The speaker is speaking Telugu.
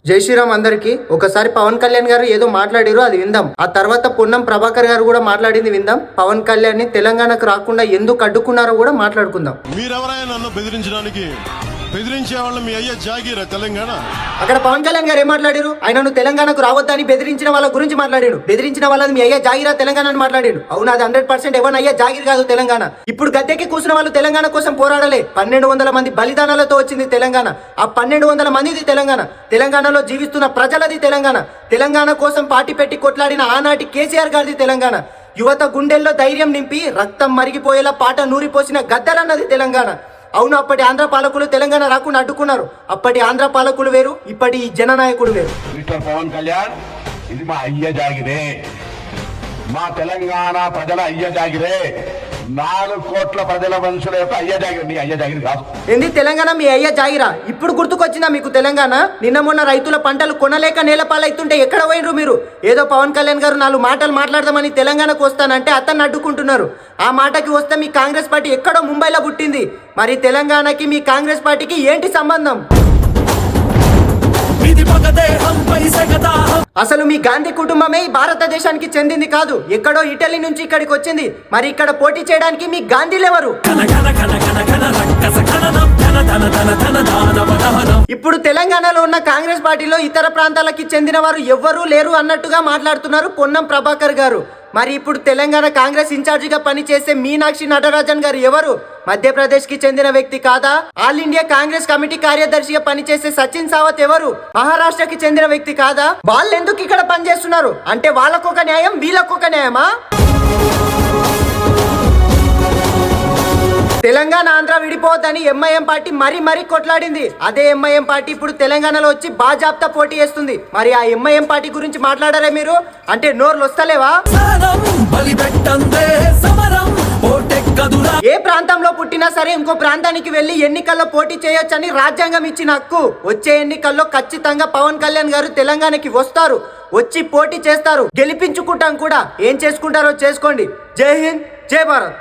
జై శ్రీరామ్ అందరికి. ఒకసారి పవన్ కళ్యాణ్ గారు ఏదో మాట్లాడారు, అది విందాం. ఆ తర్వాత పొన్నం ప్రభాకర్ గారు కూడా మాట్లాడింది విందాం. పవన్ కళ్యాణ్ ని తెలంగాణకు రాకుండా ఎందుకు అడ్డుకున్నారో కూడా మాట్లాడుకుందాం. మీరెవరైనా నన్ను బెదిరించే వాళ్ళ మీ అయ్యే జాగీరా తెలంగాణ. అక్కడ పవన్ కళ్యాణ్ గారు ఏం మాట్లాడారు? ఆయనను తెలంగాణకు రావద్దని బెదిరించిన వాళ్ళ గురించి మాట్లాడాడు. బెదిరించిన వాళ్ళది మీ అయ్యే జాగిరా తెలంగాణ అని మాట్లాడాడు. అవును, అది 100% ఎవరిని అయ్యే జాగిర్ కాదు తెలంగాణ. ఇప్పుడు గద్దెకి కూర్చున్న వాళ్ళు తెలంగాణ కోసం పోరాడలే. 1200 మంది బలిదానాలతో వచ్చింది తెలంగాణ. ఆ 1200 మందిది తెలంగాణ. తెలంగాణలో జీవిస్తున్న ప్రజలది తెలంగాణ. తెలంగాణ కోసం పార్టీ పెట్టి కొట్లాడిన ఆనాటి కేసీఆర్ గారిది తెలంగాణ. యువత గుండెల్లో ధైర్యం నింపి రక్తం మరిగిపోయేలా పాట నూరిపోసిన గద్దరన్నది తెలంగాణ. అవును, అప్పటి ఆంధ్ర పాలకులు తెలంగాణ రాకుండా అడ్డుకున్నారు. అప్పటి ఆంధ్ర పాలకులు వేరు, ఇప్పటి జననాయకుడు వేరు. మిస్టర్ పవన్ కళ్యాణ్, ఇది మా అయ్య జాగిరే, మా తెలంగాణ ప్రజల అయ్య జాగిరే, 4 కోట్ల ప్రజల మనుషుల యొక్క అయ్య జాగిరి. నీ అయ్య జాగిరి కాదు. ఏంది తెలంగాణ మీ అయ్య జాగిరా? ఇప్పుడు గుర్తుకొచ్చిందా మీకు తెలంగాణ? నిన్న మొన్న రైతుల పంటలు కొనలేక నేలపాలైతుంటే ఎక్కడ పోయినరు మీరు? ఏదో పవన్ కళ్యాణ్ గారు 4 మాటలు మాట్లాడదామని తెలంగాణకు వస్తానంటే అతన్ని అడ్డుకుంటున్నారు. ఆ మాటకి వస్తే మీ కాంగ్రెస్ పార్టీ ఎక్కడో ముంబైలో పుట్టింది. మరి తెలంగాణకి మీ కాంగ్రెస్ పార్టీకి ఏంటి సంబంధం? అసలు మీ గాంధీ కుటుంబమే భారతదేశానికి చెందింది కాదు, ఎక్కడో ఇటలీ నుంచి ఇక్కడికి వచ్చింది. మరి ఇక్కడ పోటీ చేయడానికి మీ గాంధీలు ఎవరు? ఇప్పుడు తెలంగాణలో ఉన్న కాంగ్రెస్ పార్టీలో ఇతర ప్రాంతాలకి చెందిన వారు ఎవ్వరూ లేరు అన్నట్టుగా మాట్లాడుతున్నారు పొన్నం ప్రభాకర్ గారు. మరి ఇప్పుడు తెలంగాణ కాంగ్రెస్ ఇన్ఛార్జిగా పనిచేసే మీనాక్షి నటరాజన్ గారు ఎవరు? మధ్యప్రదేశ్ కి చెందిన వ్యక్తి కాదా? ఆల్ ఇండియా కాంగ్రెస్ కమిటీ కార్యదర్శిగా పనిచేసే సచిన్ సావత్ ఎవరు? మహారాష్ట్రకి చెందిన వ్యక్తి కాదా? వాళ్ళు ఎందుకు ఇక్కడ పనిచేస్తున్నారు? అంటే వాళ్ళకొక న్యాయం, వీళ్ళకొక న్యాయమా? తెలంగాణ ఆంధ్ర విడిపోవద్దని ఎంఐఎం పార్టీ మరీ కొట్లాడింది. అదే ఎంఐఎం పార్టీ ఇప్పుడు తెలంగాణలో వచ్చి బాజాప్తా పోటీ చేస్తుంది. మరి ఆ ఎంఐఎం పార్టీ గురించి మాట్లాడారే మీరు? అంటే నోర్లు వస్తలేవా? ఏ ప్రాంతంలో పుట్టినా సరే ఇంకో ప్రాంతానికి వెళ్లి ఎన్నికల్లో పోటీ చేయొచ్చని రాజ్యాంగం ఇచ్చిన హక్కు. వచ్చే ఎన్నికల్లో ఖచ్చితంగా పవన్ కళ్యాణ్ గారు తెలంగాణకి వస్తారు, వచ్చి పోటీ చేస్తారు, గెలిపించుకుంటాం కూడా. ఏం చేసుకుంటారో చేసుకోండి. జై హింద్, జై భారత్.